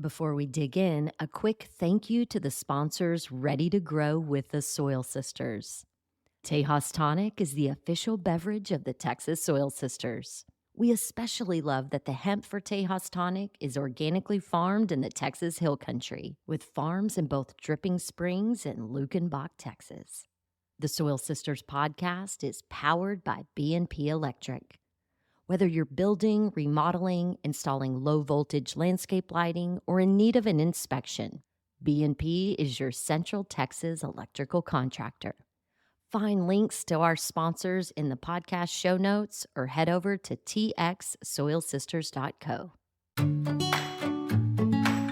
Before we dig in, a quick thank you to the sponsors ready to grow with the Soil Sisters. Tejas Tonic is the official beverage of the Texas Soil Sisters. We especially love that the hemp for Tejas Tonic is organically farmed in the Texas Hill Country, with farms in both Dripping Springs and Lukenbach, Texas. The Soil Sisters podcast is powered by B&P Electric. Whether you're building, remodeling, installing low-voltage landscape lighting, or in need of an inspection, B&P is your Central Texas electrical contractor. Find links to our sponsors in the podcast show notes or head over to txsoilsisters.co.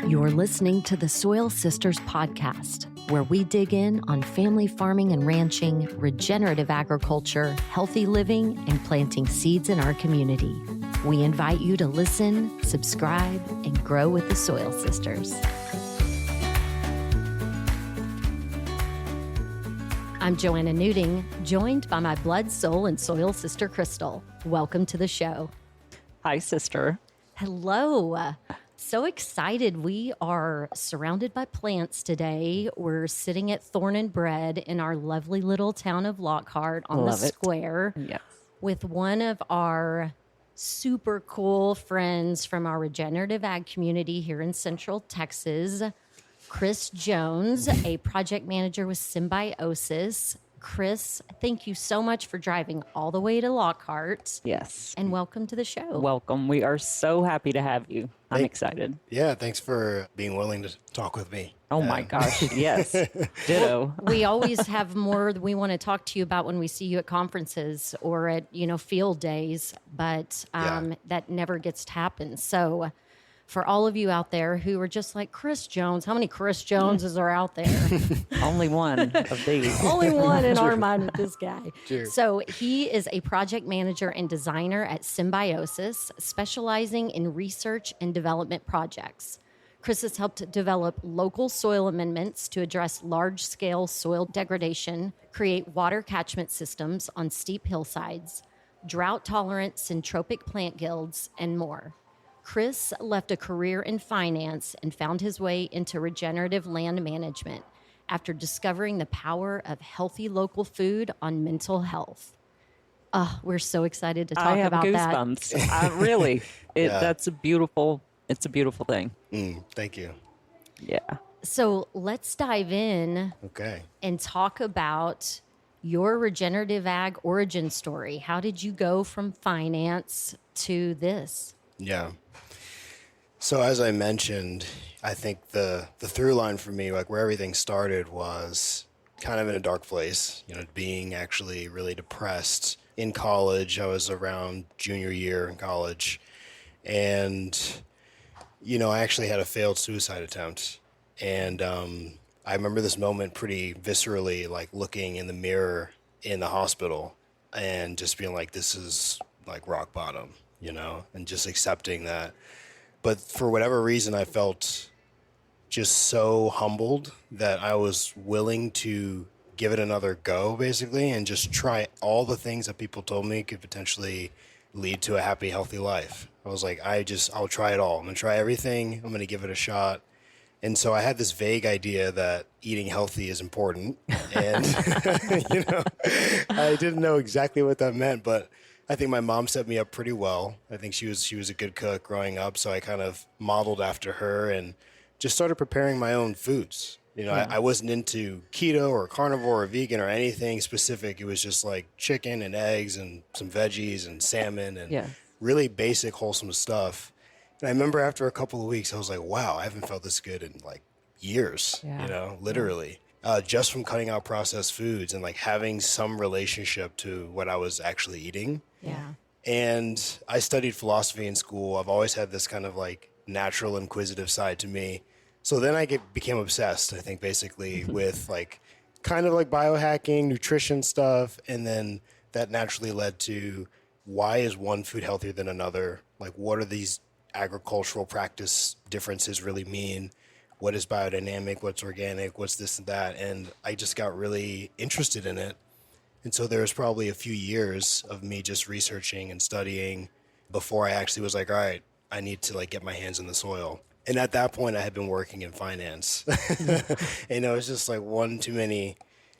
You're listening to the Soil Sisters podcast, where we dig in on family farming and ranching, regenerative agriculture, healthy living, and planting seeds in our community. We invite you to listen, subscribe, and grow with the Soil Sisters. I'm Joanna Newting, joined by my blood, soul, and soil sister, Crystal. Welcome to the show. Hi, sister. Hello. So excited. We are surrounded by plants today. We're sitting at Thorn and Bread in our lovely little town of Lockhart on the square with one of our super cool friends from our regenerative ag community here in Central Texas, Chris Jones, a project manager with Symbiosis. Chris, thank you so much for driving all the way to Lockhart. Yes. And welcome to the show. Welcome. We are so happy to have you. I'm excited. Yeah, thanks for being willing to talk with me. Oh my gosh, yes. Ditto. We always have more we want to talk to you about when we see you at conferences or at, field days, but that never gets to happen. So for all of you out there who are just like, Chris Jones, how many Chris Joneses are out there? Only one of these. Only one in our mind with this guy. True. So he is a project manager and designer at Symbiosis, specializing in research and development projects. Chris has helped develop local soil amendments to address large-scale soil degradation, create water catchment systems on steep hillsides, drought-tolerant syntropic plant guilds, and more. Chris left a career in finance and found his way into regenerative land management after discovering the power of healthy local food on mental health. We're so excited to talk about that. I have goosebumps. Really. It's a beautiful thing. Thank you. Yeah. So let's dive in and talk about your regenerative ag origin story. How did you go from finance to this? Yeah. So as I mentioned, I think the through line for me, like where everything started, was kind of in a dark place, being actually really depressed in college. I was around junior year in college, and, I actually had a failed suicide attempt. And I remember this moment pretty viscerally, like looking in the mirror in the hospital and just being like, this is like rock bottom, and just accepting that. But for whatever reason, I felt just so humbled that I was willing to give it another go, basically, and just try all the things that people told me could potentially lead to a happy, healthy life. I was like, I'll try it all. I'm going to try everything. I'm going to give it a shot. And so I had this vague idea that eating healthy is important. And, I didn't know exactly what that meant, but I think my mom set me up pretty well. I think she was a good cook growing up, so I kind of modeled after her and just started preparing my own foods. I wasn't into keto or carnivore or vegan or anything specific. It was just like chicken and eggs and some veggies and salmon and really basic, wholesome stuff. And I remember after a couple of weeks, I was like, wow, I haven't felt this good in like years, literally. Just from cutting out processed foods and like having some relationship to what I was actually eating. Yeah. And I studied philosophy in school. I've always had this kind of like natural inquisitive side to me. So then I became obsessed, I think, basically with like kind of like biohacking, nutrition stuff. And then that naturally led to, why is one food healthier than another? Like, what are these agricultural practice differences really mean? What is biodynamic? What's organic? What's this and that? And I just got really interested in it. And so there was probably a few years of me just researching and studying before I actually was like, all right, I need to like get my hands in the soil. And at that point, I had been working in finance. And it was just like one too many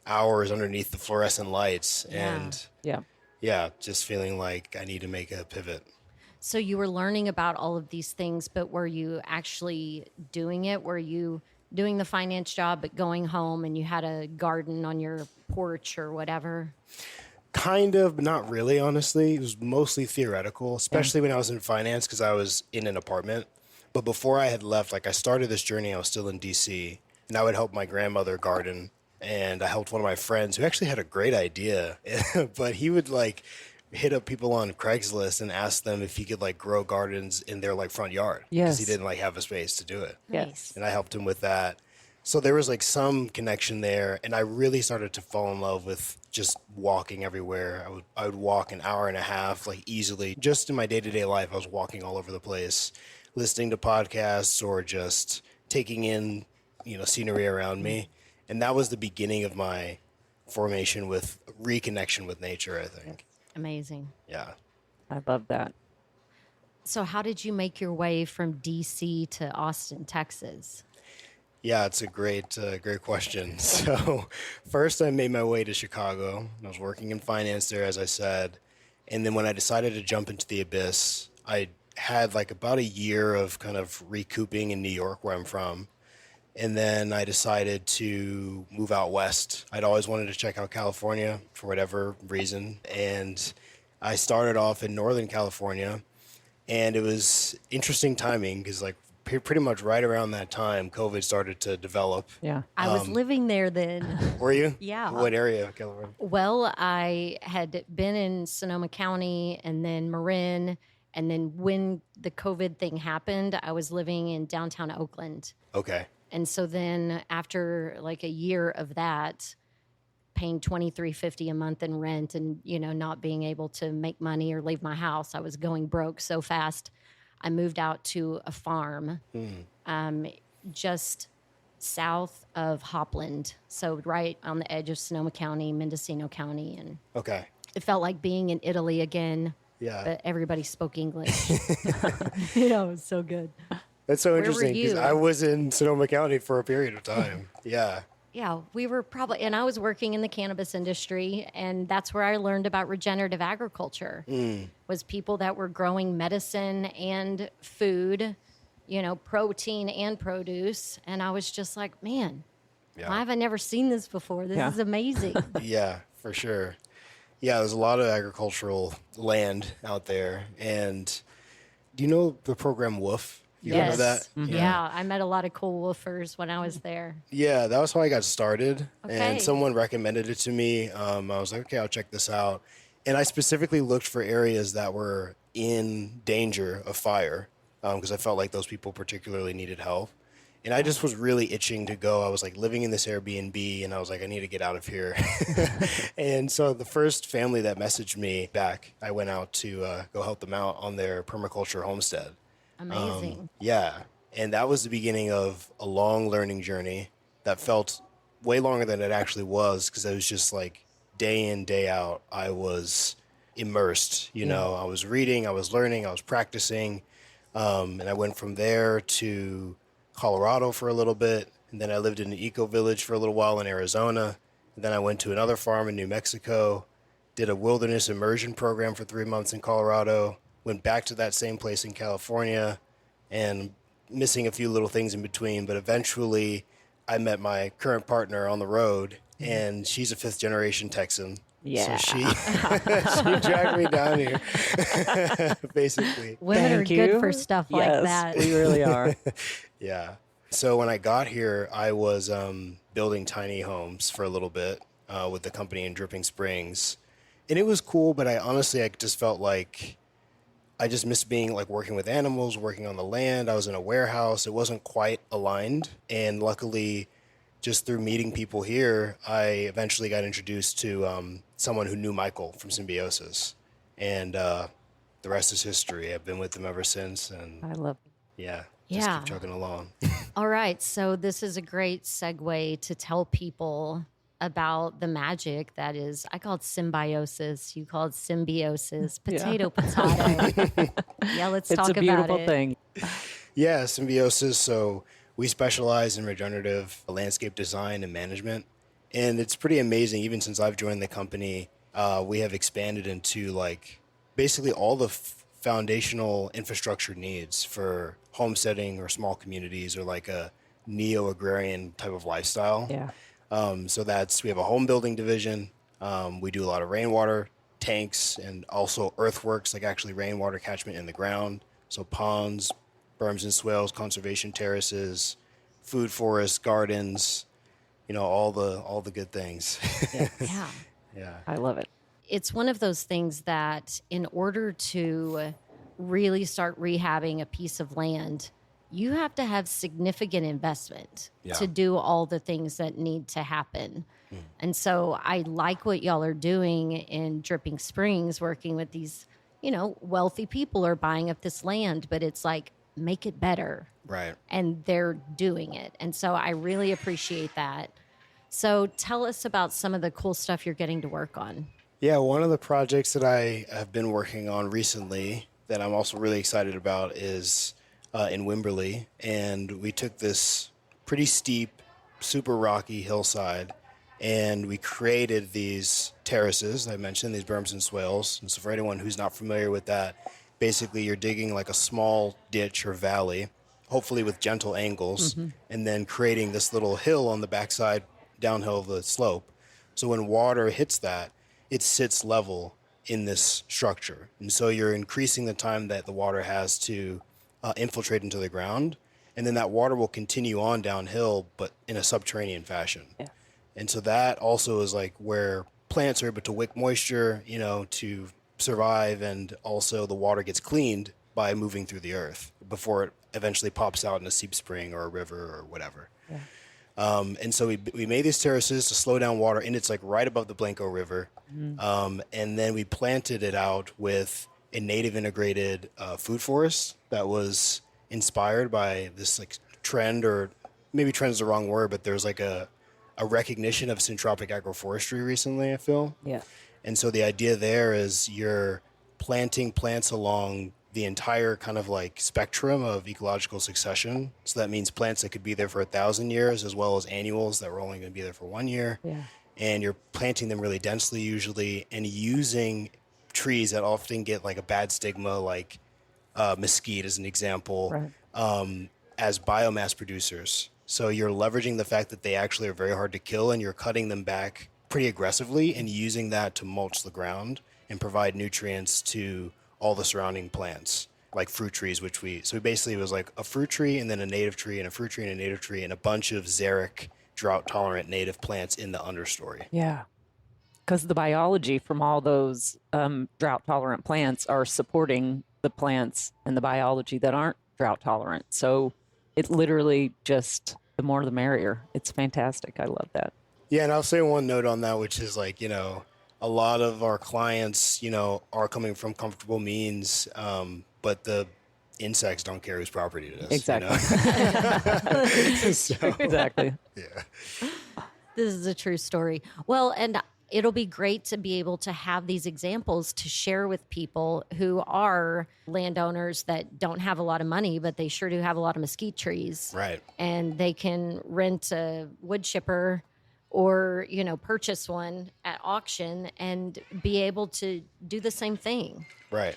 hours underneath the fluorescent lights. Yeah. And Yeah. yeah, just feeling like I need to make a pivot. So you were learning about all of these things, but were you actually doing it? Were you doing the finance job, but going home and you had a garden on your porch or whatever? Kind of, but not really, honestly. It was mostly theoretical, especially when I was in finance because I was in an apartment. But before I had left, like I started this journey, I was still in DC, and I would help my grandmother garden. And I helped one of my friends who actually had a great idea, but he would like hit up people on Craigslist and ask them if he could like grow gardens in their like front yard because he Yes. didn't like have a space to do it. Nice. And I helped him with that. So there was like some connection there, and I really started to fall in love with just walking everywhere. I would walk an hour and a half like easily. Just in my day-to-day life, I was walking all over the place, listening to podcasts or just taking in, scenery around me. And that was the beginning of my formation with reconnection with nature, I think. Amazing. Yeah. I love that. So how did you make your way from DC to Austin, Texas? Yeah, it's a great question. So first I made my way to Chicago. I was working in finance there, as I said. And then when I decided to jump into the abyss, I had like about a year of kind of recouping in New York, where I'm from. And then I decided to move out west. I'd always wanted to check out California for whatever reason. And I started off in Northern California. And it was interesting timing because like pretty much right around that time, COVID started to develop. Yeah. I was living there then. Were you? Yeah. What area of California? Well, I had been in Sonoma County and then Marin. And then when the COVID thing happened, I was living in downtown Oakland. Okay. And so then after like a year of that, paying $23.50 a month in rent and, not being able to make money or leave my house, I was going broke so fast. I moved out to a farm just south of Hopland. So right on the edge of Sonoma County, Mendocino County. And Okay. it felt like being in Italy again, Yeah. but everybody spoke English. It was so good. That's so were interesting because you? I was in Sonoma County for a period of time. Yeah. Yeah, we were probably, and I was working in the cannabis industry, and that's where I learned about regenerative agriculture. Was people that were growing medicine and food, protein and produce, and I was just like, man, Yeah. why have I never seen this before? This Yeah. is amazing. Yeah, for sure. Yeah, there's a lot of agricultural land out there. And do you know the program WOOF? You heard of that? Yeah, I met a lot of cool woofers when I was there. Yeah, that was how I got started. Okay. And someone recommended it to me. I was like, okay, I'll check this out. And I specifically looked for areas that were in danger of fire because I felt like those people particularly needed help. And I just was really itching to go. I was like living in this Airbnb and I was like, I need to get out of here. And so the first family that messaged me back, I went out to go help them out on their permaculture homestead. Amazing. Yeah. And that was the beginning of a long learning journey that felt way longer than it actually was because I was just like day in, day out, I was immersed. I was reading, I was learning, I was practicing. And I went from there to Colorado for a little bit. And then I lived in an eco village for a little while in Arizona. And then I went to another farm in New Mexico, did a wilderness immersion program for 3 months in Colorado, went back to that same place in California, and missing a few little things in between. But eventually I met my current partner on the road, and she's a fifth generation Texan. Yeah. So she dragged me down here, basically. Women Thank are you. good for stuff like Yes, that. we really are. Yeah. So when I got here, I was building tiny homes for a little bit with the company in Dripping Springs. And it was cool, but I just felt like I just missed being like working with animals, working on the land. I was in a warehouse. It wasn't quite aligned. And luckily, just through meeting people here, I eventually got introduced to someone who knew Michael from Symbiosis. And the rest is history. I've been with them ever since. And I love just Yeah. keep chugging along. All right. So this is a great segue to tell people about the magic that is, I call it symbiosis. You call it symbiosis, potato. Yeah, let's It's talk a about beautiful it. thing. Yeah, Symbiosis. So we specialize in regenerative landscape design and management. And it's pretty amazing. Even since I've joined the company, we have expanded into like basically all the foundational infrastructure needs for homesteading or small communities or like a neo-agrarian type of lifestyle. Yeah. So we have a home building division. We do a lot of rainwater tanks and also earthworks, like actually rainwater catchment in the ground. So ponds, berms and swales, conservation terraces, food forests, gardens, all the good things. Yeah. Yeah. Yeah. I love it. It's one of those things that in order to really start rehabbing a piece of land, you have to have significant investment Yeah. to do all the things that need to happen. And so I like what y'all are doing in Dripping Springs, working with these, wealthy people are buying up this land, but it's like, make it better. Right. And they're doing it. And so I really appreciate that. So tell us about some of the cool stuff you're getting to work on. Yeah, one of the projects that I have been working on recently that I'm also really excited about is in Wimberley. And we took this pretty steep, super rocky hillside and we created these terraces. I mentioned these berms and swales. And so for anyone who's not familiar with that, basically you're digging like a small ditch or valley, hopefully with gentle angles, and then creating this little hill on the backside downhill the slope. So when water hits that, it sits level in this structure. And so you're increasing the time that the water has to infiltrate into the ground. And then that water will continue on downhill, but in a subterranean fashion. Yeah. And so that also is like where plants are able to wick moisture, to survive. And also the water gets cleaned by moving through the earth before it eventually pops out in a seep spring or a river or whatever. Yeah. And so we made these terraces to slow down water, and it's like right above the Blanco River. And then we planted it out with a native integrated food forest that was inspired by this like trend, or maybe trend is the wrong word, but there's like a recognition of syntropic agroforestry recently, I feel. Yeah. And so the idea there is you're planting plants along the entire kind of like spectrum of ecological succession. So that means plants that could be there for 1,000 years, as well as annuals that were only going to be there for 1 year. Yeah. And you're planting them really densely usually, and using trees that often get like a bad stigma, like mesquite as an example, Right. as biomass producers. So you're leveraging the fact that they actually are very hard to kill, and you're cutting them back pretty aggressively and using that to mulch the ground and provide nutrients to all the surrounding plants, like fruit trees, so basically it was like a fruit tree and then a native tree and a fruit tree and a native tree and a bunch of xeric drought-tolerant native plants in the understory. Yeah. Because the biology from all those drought-tolerant plants are supporting the plants and the biology that aren't drought-tolerant. So it literally just, the more the merrier. It's fantastic. I love that. Yeah, and I'll say one note on that, which is like, a lot of our clients, are coming from comfortable means, but the insects don't care whose property it is. Exactly. So, Exactly. yeah. This is a true story. Well, and it'll be great to be able to have these examples to share with people who are landowners that don't have a lot of money, but they sure do have a lot of mesquite trees. Right. And they can rent a wood chipper or, purchase one at auction and be able to do the same thing. Right.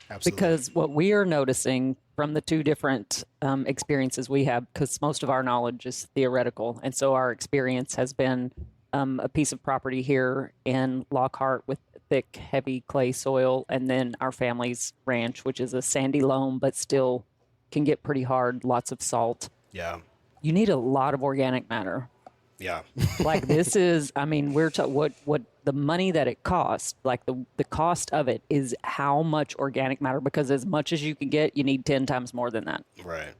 Absolutely. Because what we are noticing from the two different experiences we have, because most of our knowledge is theoretical, and so our experience has been a piece of property here in Lockhart with thick, heavy clay soil, and then our family's ranch, which is a sandy loam, but still can get pretty hard, lots of salt. Yeah. You need a lot of organic matter. Yeah. Like this is, we're what the money that it costs, like the cost of it is how much organic matter, because as much as you can get, you need 10 times more than that. Right.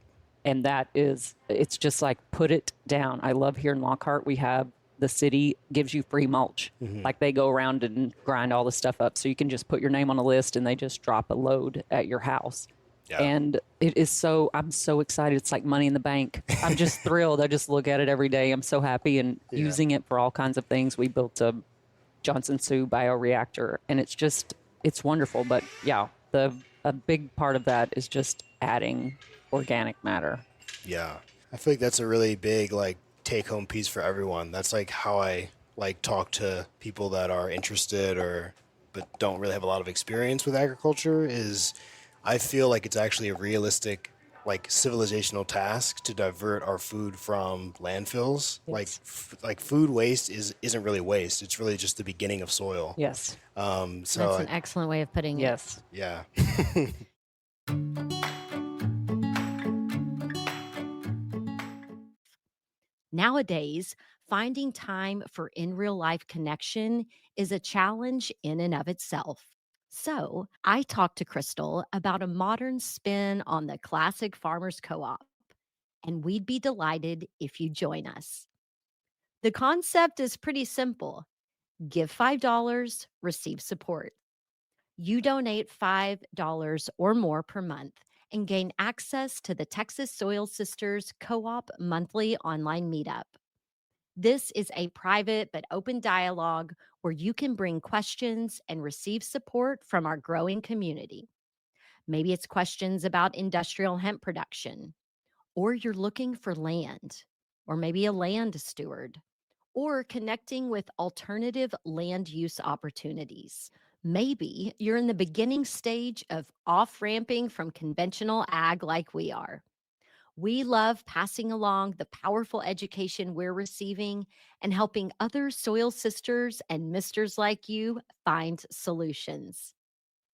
And it's just like, put it down. I love here in Lockhart, we have the city gives you free mulch. Like they go around and grind all the stuff up. So you can just put your name on a list and they just drop a load at your house. Yeah. And it is I'm so excited. It's like money in the bank. I'm just thrilled. I just look at it every day. I'm so happy and using it for all kinds of things. We built a Johnson Sioux bioreactor and it's wonderful. But yeah, a big part of that is just adding organic matter. Yeah. I feel like that's a really big like take home piece for everyone. That's like how I like talk to people that are interested or but don't really have a lot of experience with agriculture is I feel like it's actually a realistic like civilizational task to divert our food from landfills. Like Yes. like food waste isn't really waste. It's really just the beginning of soil. Yes. So That's an excellent way of putting it. Yes. yeah. Nowadays, finding time for in real life connection is a challenge in and of itself. So, I talked to Crystal about a modern spin on the classic farmers co op, and we'd be delighted if you join us. The concept is pretty simple: give $5, receive support. You donate $5 or more per month and gain access to the Texas Soil Sisters Co op monthly online meetup. This is a private but open dialogue where you can bring questions and receive support from our growing community. Maybe it's questions about industrial hemp production, or you're looking for land, or maybe a land steward, or connecting with alternative land use opportunities. Maybe you're in the beginning stage of off ramping from conventional ag like we are. We love passing along the powerful education we're receiving and helping other soil sisters and misters like you find solutions.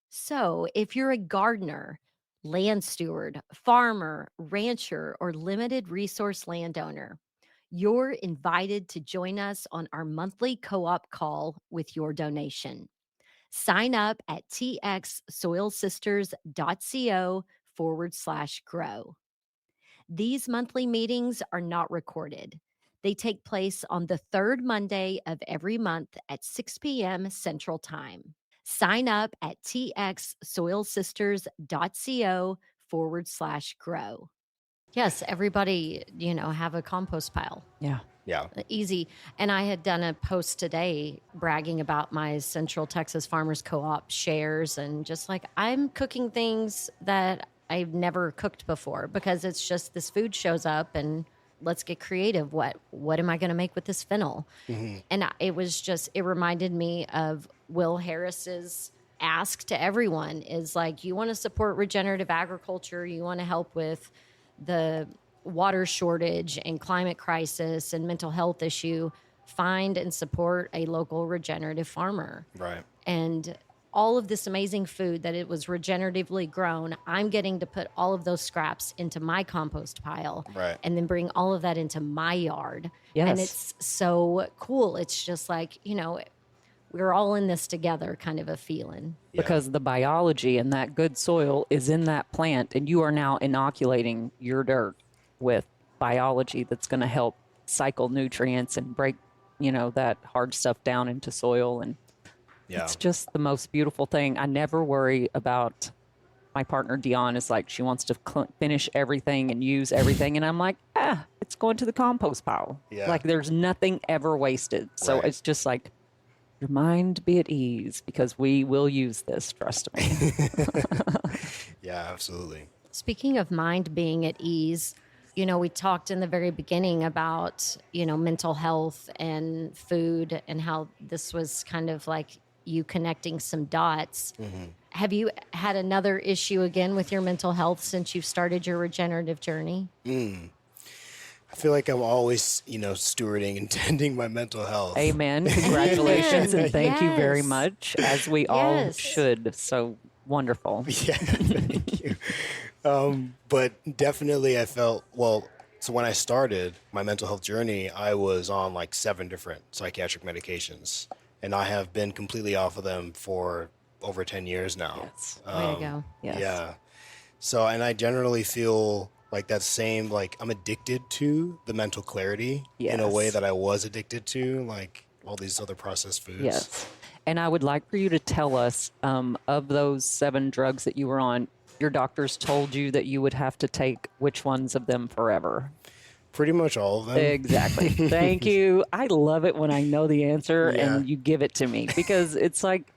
So, if you're a gardener, land steward, farmer, rancher, or limited resource landowner, you're invited to join us on our monthly co op call with your donation. Sign up at txsoilsisters.co/grow. These monthly meetings are not recorded. They take place on the third Monday of every month at 6 p.m. Central Time. Sign up at txsoilsisters.co/grow. Yes, everybody, have a compost pile. Yeah. Yeah. Easy. And I had done a post today bragging about my Central Texas Farmers Co-op shares and just like I'm cooking things that I've never cooked before because it's just this food shows up and let's get creative. What am I going to make with this fennel? And it reminded me of Will Harris's ask to everyone is like, you want to support regenerative agriculture, you want to help with the water shortage and climate crisis and mental health issue, find and support a local regenerative farmer. Right. And all of this amazing food that it was regeneratively grown, I'm getting to put all of those scraps into my compost pile. Right. And then bring all of that into my yard. Yes. And it's so cool. It's just like, we're all in this together kind of a feeling. Yeah. Because the biology and that good soil is in that plant, and you are now inoculating your dirt with biology that's going to help cycle nutrients and break, that hard stuff down into soil. And it's just the most beautiful thing. I never worry about my partner, Dion, is like, she wants to finish everything and use everything. And I'm like, it's going to the compost pile. Yeah. Like there's nothing ever wasted. So Right. it's just like, your mind be at ease because we will use this, trust me. Yeah, absolutely. Speaking of mind being at ease, we talked in the very beginning about, mental health and food and how this was kind of like you connecting some dots. Have you had another issue again with your mental health since you've started your regenerative journey? I feel like I'm always, stewarding and tending my mental health. Amen. Congratulations and thank you very Yes. much, as we all Yes. should. So wonderful. Yeah, thank you. But definitely I felt, so when I started my mental health journey, I was on like 7 different psychiatric medications. And I have been completely off of them for over 10 years now. Yes. Way to go. Yes. Yeah. So, and I generally feel like that same, like I'm addicted to the mental clarity in a way Yes. that I was addicted to, like all these other processed foods. Yes. And I would like for you to tell us of those 7 drugs that you were on, your doctors told you that you would have to take which ones of them forever? Pretty much all of them. Exactly. Thank you. I love it when I know the answer Yeah. and you give it to me because it's like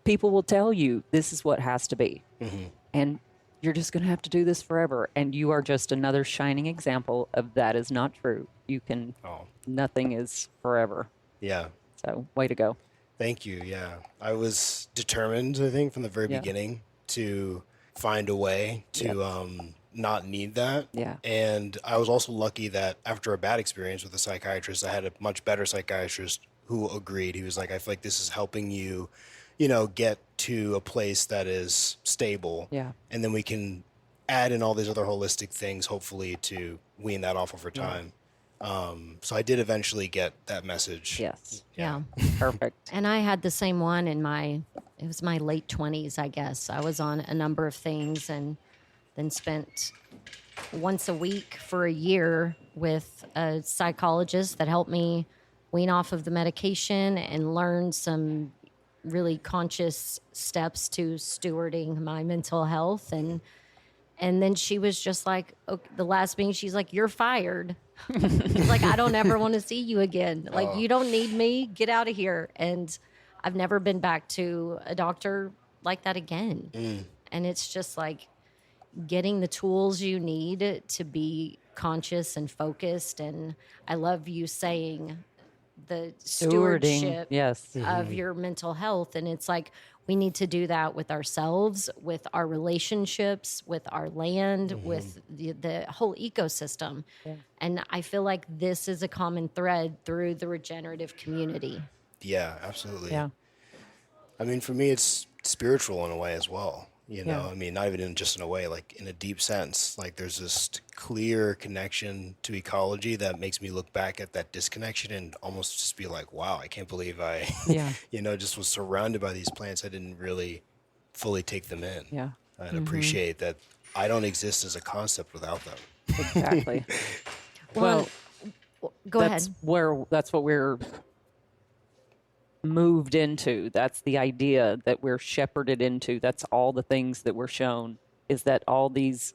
people will tell you this is what has to be. And you're just going to have to do this forever. And you are just another shining example of that is not true. You can, Oh, nothing is forever. yeah. So, way to go. Thank you. Yeah. I was determined, I think, from the very Yeah. beginning to find a way to Yes. not need that. Yeah. And I was also lucky that after a bad experience with a psychiatrist, I had a much better psychiatrist who agreed. He was like, I feel like this is helping you, get to a place that is stable. Yeah. And then we can add in all these other holistic things, hopefully, to wean that off over Yeah. time. So I did eventually get that message. Yes. Yeah. Perfect. And I had the same one it was my late 20s, I guess. I was on a number of things and then spent once a week for a year with a psychologist that helped me wean off of the medication and learn some really conscious steps to stewarding my mental health. And then she was just like, okay, the last meeting, she's like, you're fired. Like, I don't ever want to see you again. Like, you don't need me. Get out of here. And I've never been back to a doctor like that again. And it's just like getting the tools you need to be conscious and focused. And I love you saying the stewardship Yes. of your mental health. And it's like, we need to do that with ourselves, with our relationships, with our land, with the whole ecosystem. Yeah. And I feel like this is a common thread through the regenerative community. Yeah, absolutely. Yeah. I mean, for me, it's spiritual in a way as well. Yeah. I mean, not even just in a way, like in a deep sense. Like there's this clear connection to ecology that makes me look back at that disconnection and almost just be like, wow, I can't believe I, Yeah. just was surrounded by these plants. I didn't really fully take them in. Yeah. And appreciate that I don't exist as a concept without them. Exactly. Well, go ahead. That's what we're moved into. That's the idea that we're shepherded into. That's all the things that we're shown, is that all these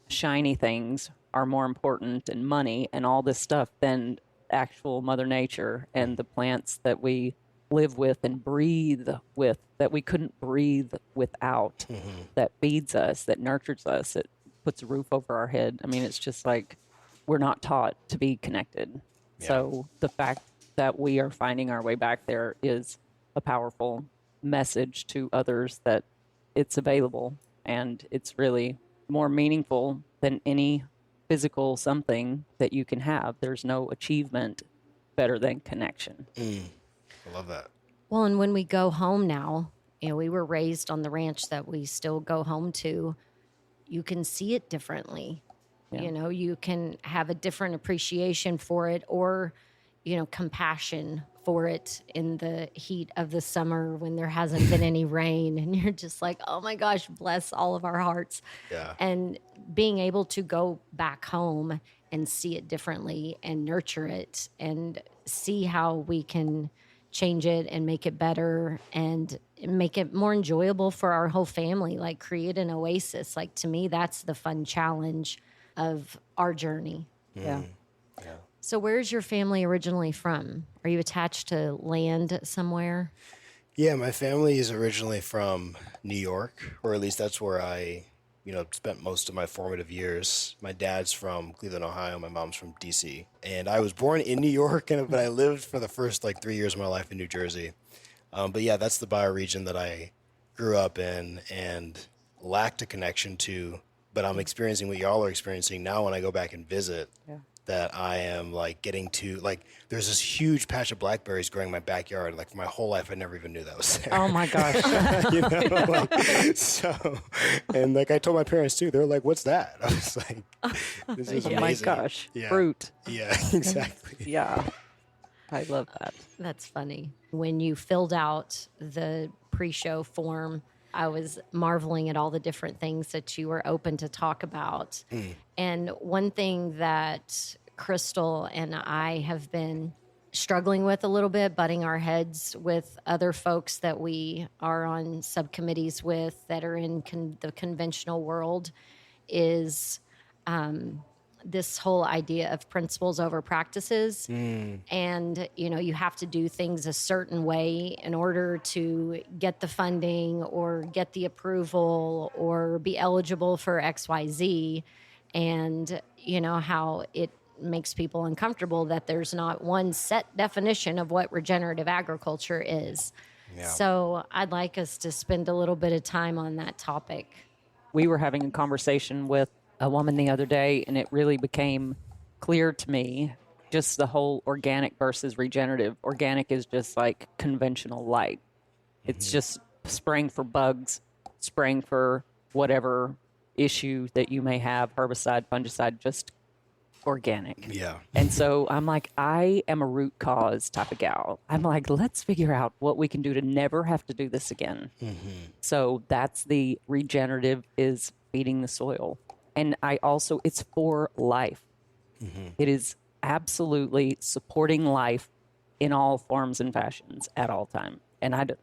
shiny things are more important and money and all this stuff than actual Mother Nature and the plants that we live with and breathe with, that we couldn't breathe without, that feeds us, that nurtures us, that puts a roof over our head. I mean, it's just like we're not taught to be connected. Yeah. So the fact that we are finding our way back there is a powerful message to others that it's available, and it's really more meaningful than any physical something that you can have. There's no achievement better than connection. I love that. Well, and when we go home now, we were raised on the ranch that we still go home to. You can see it differently. Yeah. You can have a different appreciation for it, or compassion for it in the heat of the summer when there hasn't been any rain. And you're just like, oh my gosh, bless all of our hearts. Yeah. And being able to go back home and see it differently and nurture it and see how we can change it and make it better and make it more enjoyable for our whole family, like create an oasis. Like, to me, that's the fun challenge of our journey. Yeah. Yeah. So where's your family originally from? Are you attached to land somewhere? Yeah, my family is originally from New York, or at least that's where I, spent most of my formative years. My dad's from Cleveland, Ohio. My mom's from DC. And I was born in New York, but I lived for the first 3 years of my life in New Jersey. But yeah, that's the bioregion that I grew up in and lacked a connection to. But I'm experiencing what y'all are experiencing now when I go back and visit. Yeah. That I am getting to, there's this huge patch of blackberries growing in my backyard. For my whole life, I never even knew that was there. Oh my gosh. And I told my parents too, they're like, what's that? I was like, this is amazing. Oh my gosh. Yeah. Fruit. Yeah, exactly. Yeah. I love that. That's funny. When you filled out the pre-show form, I was marveling at all the different things that you were open to talk about. And one thing that Crystal and I have been struggling with a little bit, butting our heads with other folks that we are on subcommittees with that are in the conventional world, is this whole idea of principles over practices. And, you have to do things a certain way in order to get the funding or get the approval or be eligible for XYZ. And, how it makes people uncomfortable that there's not one set definition of what regenerative agriculture is. Yeah. So I'd like us to spend a little bit of time on that topic. We were having a conversation with a woman the other day, and it really became clear to me just the whole organic versus regenerative. Organic is just like conventional light. It's just spraying for bugs, spraying for whatever issue that you may have, herbicide, fungicide, just organic. Yeah. And so I'm like, I am a root cause type of gal. I'm like, let's figure out what we can do to never have to do this again. So that's the regenerative, is feeding the soil. And I also, it's for life. It is absolutely supporting life in all forms and fashions at all time. And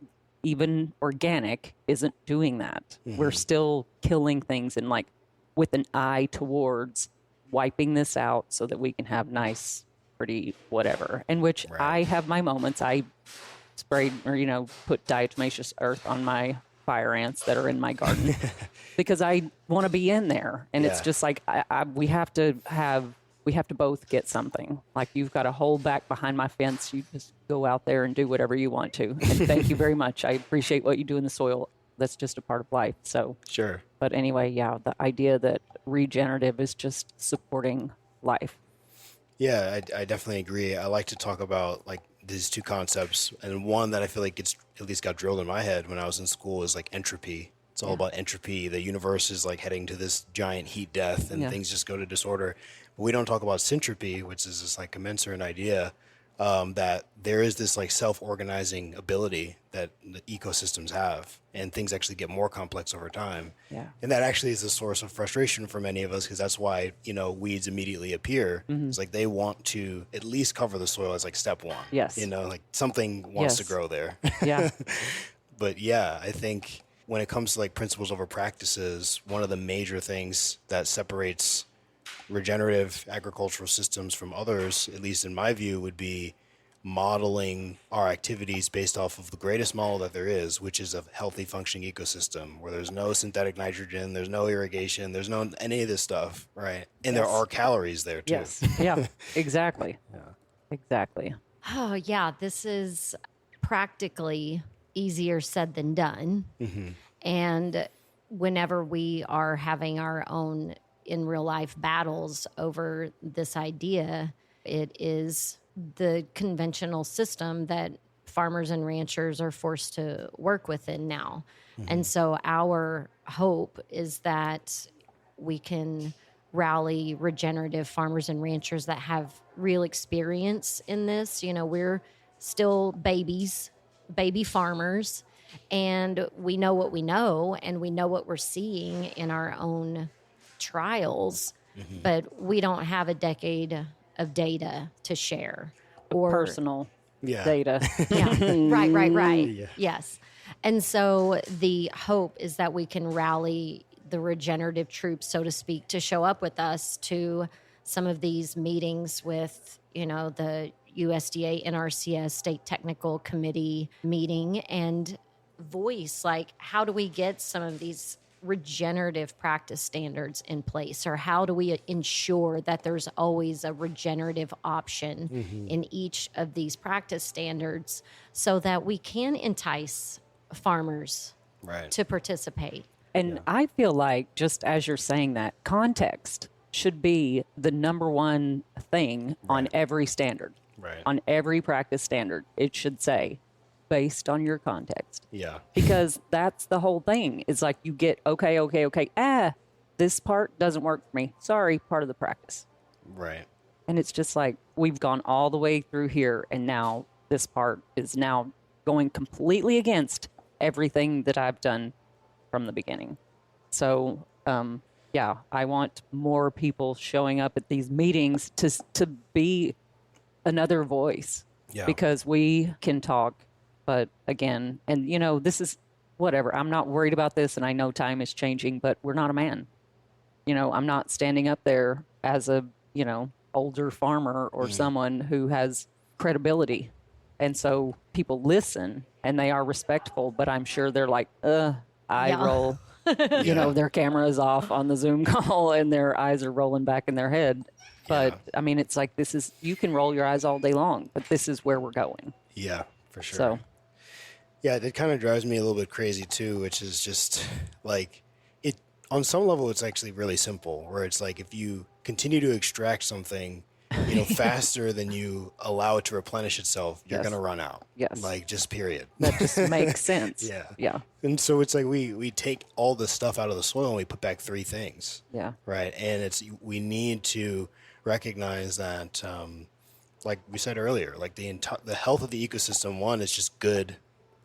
even organic isn't doing that. We're still killing things and like with an eye towards wiping this out so that we can have nice, pretty whatever. In which I have my moments. I sprayed or, put diatomaceous earth on my fire ants that are in my garden because I want to be in there. And it's just like, we have to both get something. Like, you've got a hole back behind my fence. You just go out there and do whatever you want to. And thank you very much. I appreciate what you do in the soil. That's just a part of life. So Sure. But anyway, the idea that regenerative is just supporting life. Yeah, I definitely agree. I like to talk about like these two concepts, and one that I feel like it's at least got drilled in my head when I was in school is like entropy. It's all about entropy. The universe is like heading to this giant heat death, and things just go to disorder. But we don't talk about syntropy, which is this like commensurate idea that there is this like self-organizing ability that the ecosystems have, and things actually get more complex over time. Yeah. And that actually is a source of frustration for many of us, because that's why, weeds immediately appear. It's like they want to at least cover the soil as like step one. Yes. Like something wants to grow there. Yeah. But yeah, I think when it comes to like principles over practices, one of the major things that separates regenerative agricultural systems from others, at least in my view, would be modeling our activities based off of the greatest model that there is, which is a healthy functioning ecosystem where there's no synthetic nitrogen, there's no irrigation, there's no any of this stuff, right? And there are calories there too. Yes. Yeah, exactly. Exactly. Oh, yeah, this is practically easier said than done. And whenever we are having our own in real life battles over this idea, it is the conventional system that farmers and ranchers are forced to work within now. And so our hope is that we can rally regenerative farmers and ranchers that have real experience in this. We're still baby farmers, and we know what we know, and we know what we're seeing in our own trials, but we don't have a decade of data to share or personal data. Right. Yes. And so the hope is that we can rally the regenerative troops, so to speak, to show up with us to some of these meetings with, the USDA NRCS State Technical Committee meeting, and voice, like, how do we get some of these regenerative practice standards in place, or how do we ensure that there's always a regenerative option in each of these practice standards so that we can entice farmers to participate. And I feel like, just as you're saying that, context should be the number one thing on every standard, on every practice standard. It should say, based on your context. Yeah. Because that's the whole thing. It's like you get, okay. This part doesn't work for me. Sorry, part of the practice. Right. And it's just like, we've gone all the way through here, and now this part is now going completely against everything that I've done from the beginning. So, I want more people showing up at these meetings to be another voice. Yeah. Because we can talk, but again, and this is whatever. I'm not worried about this, and I know time is changing, but we're not a man. I'm not standing up there as a, older farmer or someone who has credibility. And so people listen and they are respectful, but I'm sure they're like, eye roll. Their camera is off on the Zoom call and their eyes are rolling back in their head. But I mean, it's like, you can roll your eyes all day long, but this is where we're going. Yeah, for sure. So, yeah, it kind of drives me a little bit crazy too, which is just like on some level, it's actually really simple, where it's like if you continue to extract something, faster than you allow it to replenish itself, you're going to run out. Yes. Like, just period. That just makes sense. Yeah. Yeah. And so it's like we take all the stuff out of the soil and we put back 3 things. Yeah. Right. And we need to recognize that, like we said earlier, like the health of the ecosystem, one, is just good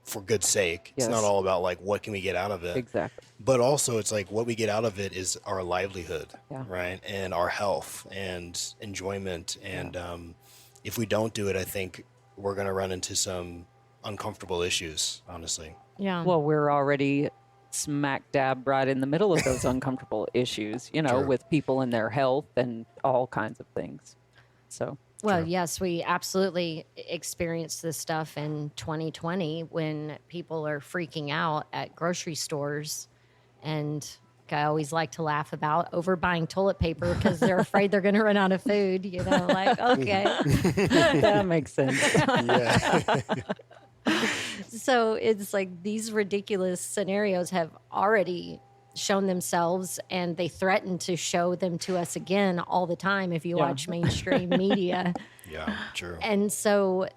for good sake. Yes. It's not all about like what can we get out of it. Exactly. But also it's like what we get out of it is our livelihood, right? And our health and enjoyment. And if we don't do it, I think we're going to run into some uncomfortable issues, honestly. Yeah. Well, we're already smack dab right in the middle of those uncomfortable issues, True. with people and their health and all kinds of things. So. Well, True. yes, we absolutely experienced this stuff in 2020 when people are freaking out at grocery stores. And I always like to laugh about overbuying toilet paper because they're afraid they're going to run out of food. Like, okay. That makes sense. Yeah. So it's like these ridiculous scenarios have already shown themselves, and they threaten to show them to us again all the time if you watch mainstream media. Yeah, true. And so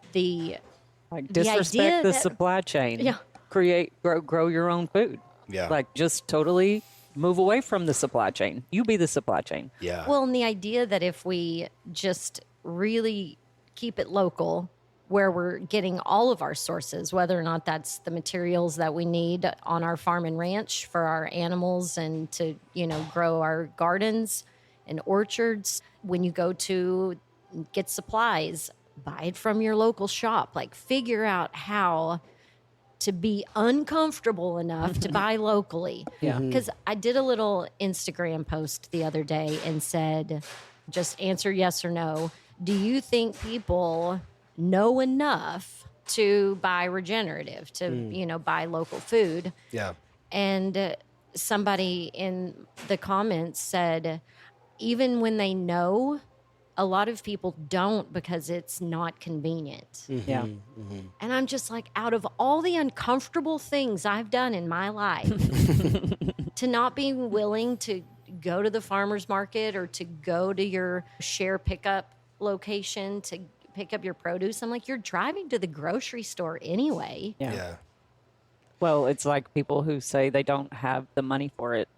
Like, the disrespect idea the that- supply chain. Yeah. Grow your own food. Yeah. Like, just totally move away from the supply chain. You be the supply chain. Yeah. Well, and the idea that if we just really keep it local, where we're getting all of our sources, whether or not that's the materials that we need on our farm and ranch for our animals and to, grow our gardens and orchards. When you go to get supplies, buy it from your local shop. Like, figure out how to be uncomfortable enough to buy locally. Yeah. Because I did a little Instagram post the other day and said, just answer yes or no. Do you think people know enough to buy regenerative, to, buy local food? Yeah. And somebody in the comments said, even when they know, a lot of people don't because it's not convenient. Yeah. And I'm just like, out of all the uncomfortable things I've done in my life, to not be willing to go to the farmer's market or to go to your share pickup location to pick up your produce, I'm like, you're driving to the grocery store anyway. Yeah. Well, it's like people who say they don't have the money for it.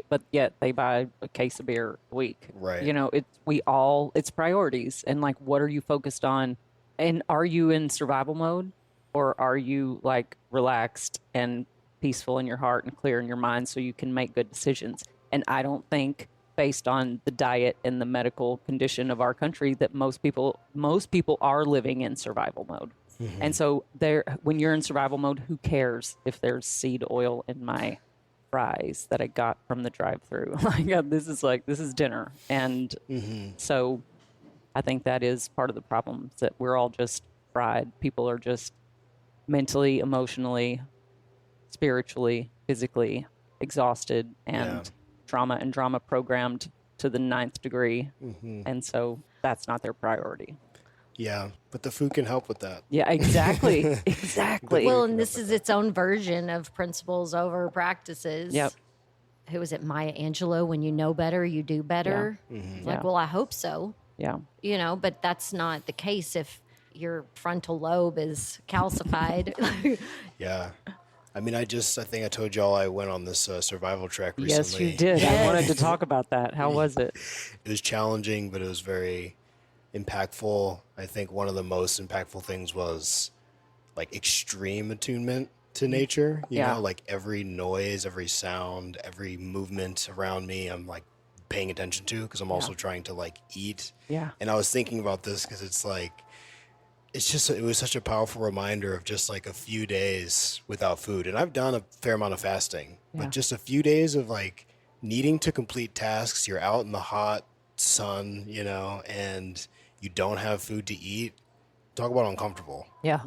But yet they buy a case of beer a week. Right. It's priorities. And like, what are you focused on? And are you in survival mode, or are you like relaxed and peaceful in your heart and clear in your mind so you can make good decisions? And I don't think, based on the diet and the medical condition of our country, that most people are living in survival mode. Mm-hmm. And so when you're in survival mode, who cares if there's seed oil in my fries that I got from the drive-through? Like, this is dinner. And so I think that is part of the problem, is that we're all just fried. People are just mentally, emotionally, spiritually, physically exhausted and trauma and drama programmed to the 9th degree. Mm-hmm. And so that's not their priority. Yeah, but the food can help with that. Yeah, exactly. Exactly. Well, and this is its own version of principles over practices. Yep. Who was it? Maya Angelou, when you know better, you do better. Yeah. Mm-hmm. Like, well, I hope so. Yeah. But that's not the case if your frontal lobe is calcified. Yeah. I mean, I think I told y'all I went on this survival trek recently. Yes, you did. I wanted to talk about that. How was it? It was challenging, but it was very impactful. I think one of the most impactful things was like extreme attunement to nature. You know, like every noise, every sound, every movement around me, I'm like paying attention to, because I'm also trying to like eat. Yeah. And I was thinking about this because it's like, it was such a powerful reminder of just like a few days without food. And I've done a fair amount of fasting, but just a few days of like needing to complete tasks. You're out in the hot, sun, and you don't have food to eat, talk about uncomfortable. Yeah.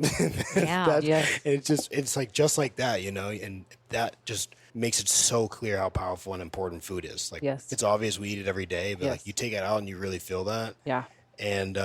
Yeah. Yes. It's like just like that, and that just makes it so clear how powerful and important food is. Like, Yes. it's obvious we eat it every day, but like Yes. you take it out and you really feel that. Yeah. And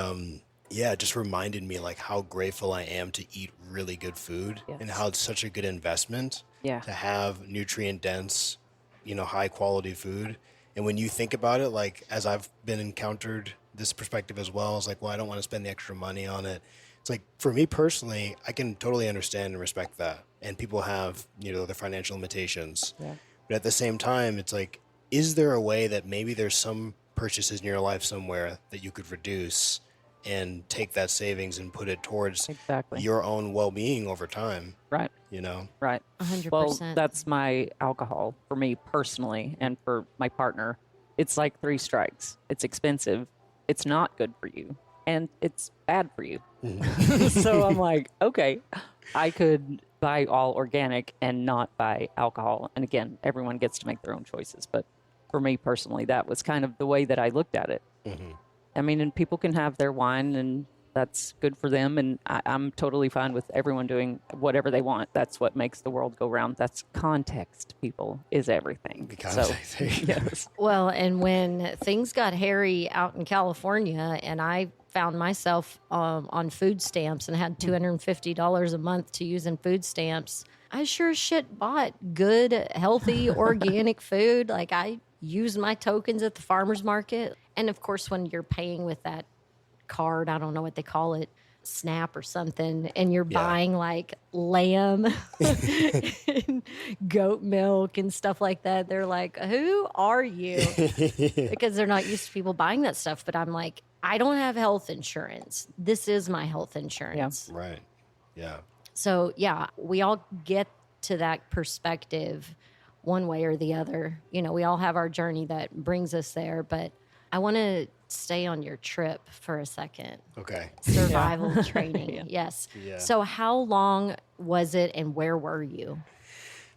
yeah, it just reminded me like how grateful I am to eat really good food Yes. and how it's such a good investment Yeah. to have nutrient dense, high quality food. And when you think about it, like as I've been encountered this perspective as well, it's like, well, I don't want to spend the extra money on it. It's like, for me personally, I can totally understand and respect that. And people have, their financial limitations. Yeah. But at the same time, it's like, is there a way that maybe there's some purchases in your life somewhere that you could reduce and take that savings and put it towards Exactly. your own well-being over time, Right. Right. 100%. Well, that's my alcohol for me personally, and for my partner. It's like 3 strikes. It's expensive. It's not good for you, and it's bad for you. So I'm like, okay, I could buy all organic and not buy alcohol. And again, everyone gets to make their own choices. But for me personally, that was kind of the way that I looked at it. I mean, and people can have their wine, and that's good for them. And I'm totally fine with everyone doing whatever they want. That's what makes the world go round. That's context, people, is everything. Context. So, yes. Well, and when things got hairy out in California and I found myself on food stamps and had $250 a month to use in food stamps, I sure as shit bought good, healthy, organic food. Like, I used my tokens at the farmer's market. And of course, when you're paying with that card, I don't know what they call it, Snap or something, and you're buying like lamb and goat milk and stuff like that, they're like, who are you? Because they're not used to people buying that stuff. But I'm like, I don't have health insurance. This is my health insurance. Right. Yeah. So yeah, we all get to that perspective one way or the other. We all have our journey that brings us there, but I want to stay on your trip for a second. Okay. Survival training. Yes. Yeah. So how long was it and where were you?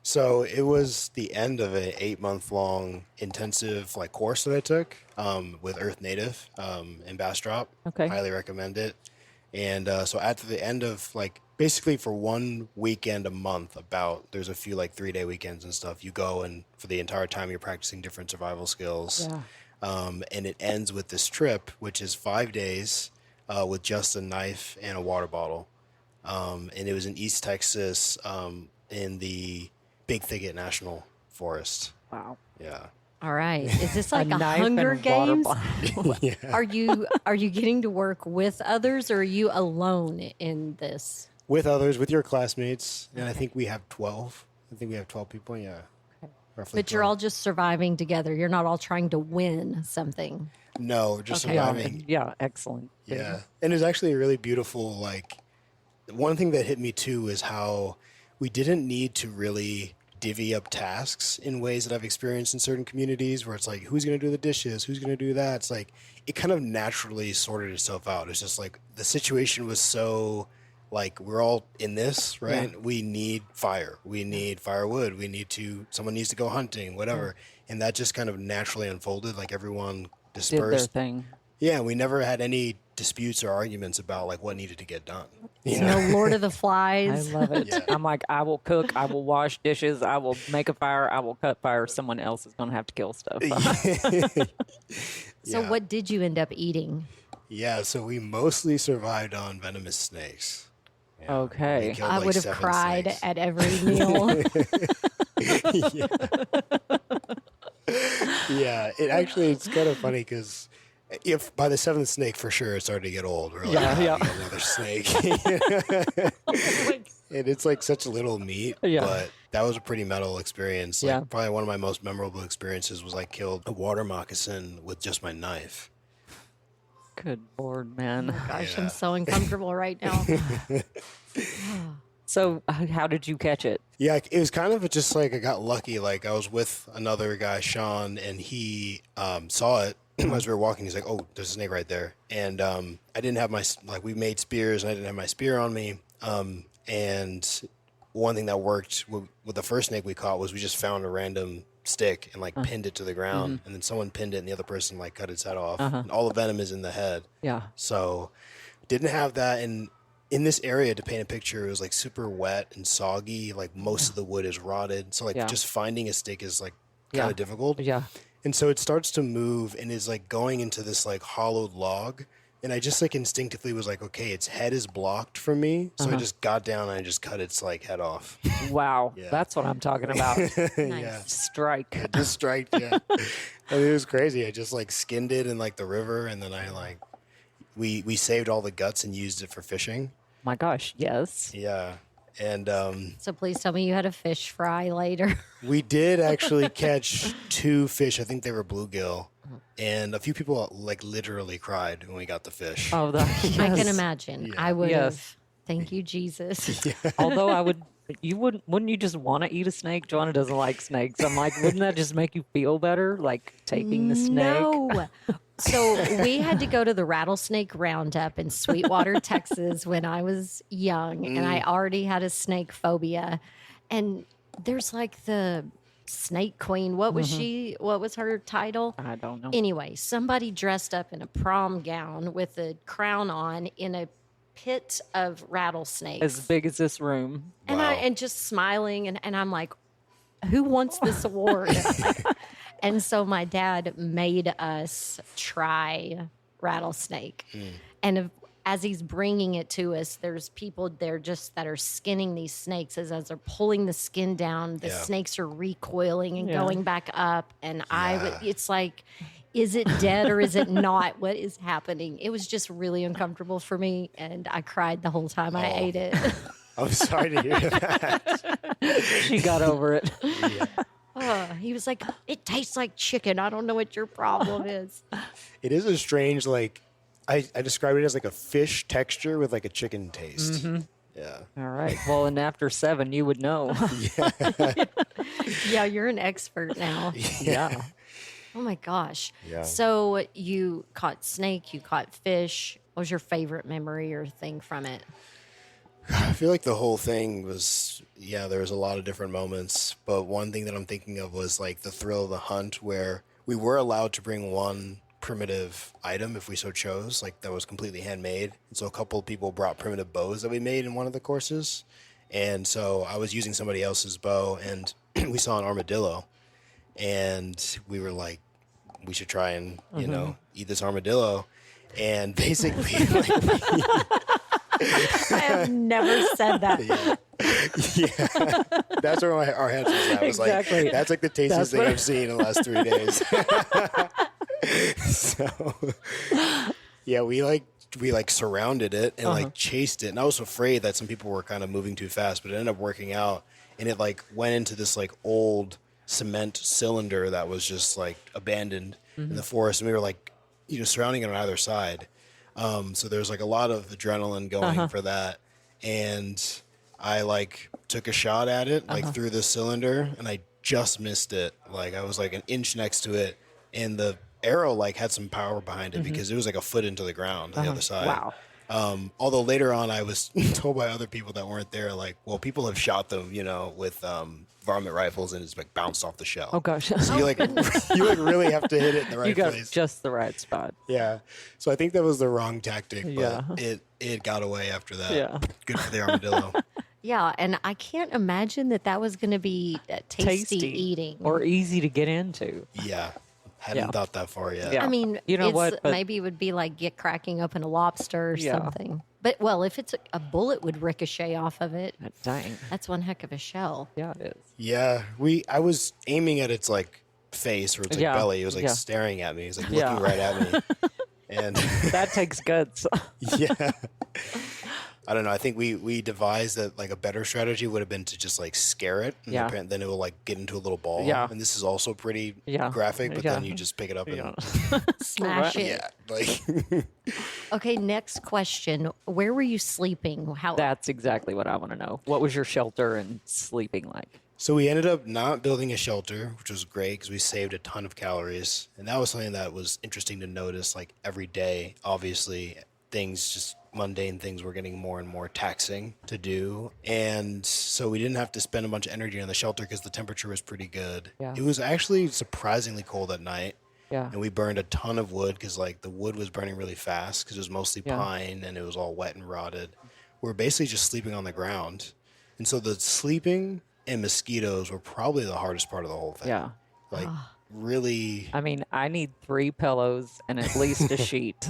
So it was the end of an 8-month-long intensive course that I took with Earth Native in Bastrop. Okay. Highly recommend it. And so at the end of basically for one weekend a month, there's a few 3-day weekends and stuff. You go, and for the entire time you're practicing different survival skills. Yeah. And it ends with this trip, which is 5 days with just a knife and a water bottle. And it was in East Texas in the Big Thicket National Forest. Wow. Yeah. All right. Is this like a knife Hunger and water Games? bottle. Yeah. Are you getting to work with others, or are you alone in this? With others, with your classmates. And I think we have 12. I think we have 12 people. Yeah. Roughly But you're 12. all just surviving together. You're not all trying to win something. No, we're just Okay. surviving. Yeah, excellent. Yeah. And it's actually really beautiful. One thing that hit me too is how we didn't need to really divvy up tasks in ways that I've experienced in certain communities where it's like, who's going to do the dishes? Who's going to do that? It's like, it kind of naturally sorted itself out. It's just the situation was so we're all in this, right? Yeah. We need fire. We need firewood. Someone needs to go hunting, whatever. And that just kind of naturally unfolded. Everyone Did their dispersed. thing. Yeah, we never had any disputes or arguments about what needed to get done. It's no Lord of the Flies. I love it. Yeah. I'm like, I will cook, I will wash dishes, I will make a fire, I will cut fire. Someone else is going to have to kill stuff. So Yeah. what did you end up eating? Yeah, so we mostly survived on venomous snakes. Yeah, Okay. we killed, I would have 7 cried snakes. at every meal. Yeah, it's kind of funny because if by the 7th snake, for sure, it started to get old. We're like, Yeah. "Ah, we got another snake." And it's such little meat, Yeah. but that was a pretty metal experience. Yeah. Probably one of my most memorable experiences was I killed a water moccasin with just my knife. Good Lord, man. Gosh, Yeah. I'm so uncomfortable right now. So how did you catch it? Yeah, it was kind of just I got lucky. I was with another guy, Sean, and he saw it as we were walking. He's like, "Oh, there's a snake right there." And I didn't have my we made spears, and I didn't have my spear on me. And one thing that worked with the first snake we caught was we just found a random stick and like pinned it to the ground, and then someone pinned it and the other person like cut its head off, and all the venom is in the head. Yeah. So didn't have that. And in this area, to paint a picture, it was like super wet and soggy. Like most of the wood is rotted. So like just finding a stick is like kind of difficult. Yeah. And so it starts to move and is like going into this like hollowed log. And I just like instinctively was like, okay, its head is blocked from me. So I just got down and I just cut its like head off. Wow. That's what I'm talking about. Yeah. Strike. Just strike, yeah. I mean, it was crazy. I just like skinned it in like the river, and then I like we saved all the guts and used it for fishing. My gosh, yes. Yeah. And So please tell me you had a fish fry later. we did actually catch 2 fish. I think they were bluegill. And a few people like literally cried when we got the fish. Oh, yes. I can imagine. I would Yes. have. Thank you, Jesus. Although wouldn't you just want to eat a snake? Joanna doesn't like snakes. I'm like, wouldn't that just make you feel better? Like taking the snake? No. So we had to go to the rattlesnake roundup in Sweetwater, Texas when I was young, and I already had a snake phobia. And there's like the snake queen. What was she? What was her title? I don't know. Anyway, somebody dressed up in a prom gown with a crown on in a pit of rattlesnakes. As big as this room. And Wow. and just smiling, and I'm like, who wants this award? And so my dad made us try rattlesnake. And as he's bringing it to us, there's people there just that are skinning these snakes. As they're pulling the skin down, the snakes are recoiling and going back up. And it's like, is it dead or is it not? What is happening? It was just really uncomfortable for me. And I cried the whole time I ate it. I'm sorry to hear that. She got over it. He was like, it tastes like chicken. I don't know what your problem is. It is a strange, like, I describe it as like a fish texture with like a chicken taste. Yeah. All right. Well, and after 7, you would know. Yeah, you're an expert now. Yeah. Oh my gosh. Yeah. So you caught snake, you caught fish. What was your favorite memory or thing from it? I feel like the whole thing was, there was a lot of different moments. But one thing that I'm thinking of was like the thrill of the hunt, where we were allowed to bring one primitive item if we so chose, like that was completely handmade. And so a couple of people brought primitive bows that we made in one of the courses. And so I was using somebody else's bow, and we saw an armadillo. And we were like, we should try and, eat this armadillo. And basically, I have never said that. that's where our heads was at. I was Exactly. like, that's like the tastiest thing I've seen in the last 3 days. So, we surrounded it and like chased it. And I was afraid that some people were kind of moving too fast, but it ended up working out. And it like went into this like old cement cylinder that was just like abandoned in the forest. And we were like, surrounding it on either side. So there's like a lot of adrenaline going for that. And I like took a shot at it, like through the cylinder, and I just missed it. Like I was like an inch next to it, and the arrow like had some power behind it because it was like a foot into the ground on the other side. Wow. Although later on I was told by other people that weren't there, like, well, people have shot them, with varmint rifles, and it's like bounced off the shell. Oh, gosh. So you like really have to hit it in the right You got place. just the right spot. Yeah. So I think that was the wrong tactic, but Yeah. it got away after that. Yeah. Good for the armadillo. Yeah, and I can't imagine that was going to be tasty eating. Or easy to get into. Yeah. Hadn't thought that far yet. Yeah. I mean, You know what, but- maybe it would be like cracking open a lobster or Yeah. something. But, well, if it's a bullet would ricochet off of it, Dang. that's one heck of a shell. Yeah, it is. Yeah. I was aiming at its like face or its like Yeah. belly. It was like Yeah. staring at me. It was like Yeah. looking right at me. And That takes guts. yeah. I don't know. I think we devised that like a better strategy would have been to just like scare it. And Yeah. then it will like get into a little ball. Yeah. And this is also pretty Yeah. graphic, but Yeah. then you just pick it up and Smash it. yeah, like Okay, next question. Where were you sleeping? How? That's exactly what I want to know. What was your shelter and sleeping like? So we ended up not building a shelter, which was great because we saved a ton of calories. And that was something that was interesting to notice like every day. Obviously, things, just mundane things, were getting more and more taxing to do. And so we didn't have to spend a bunch of energy on the shelter because the temperature was pretty good. Yeah. It was actually surprisingly cold at night. Yeah. And we burned a ton of wood because like the wood was burning really fast because it was mostly Yeah. pine and it was all wet and rotted. We were basically just sleeping on the ground. And so the sleeping and mosquitoes were probably the hardest part of the whole thing. Yeah. Like really. I mean, I need 3 pillows and at least a sheet.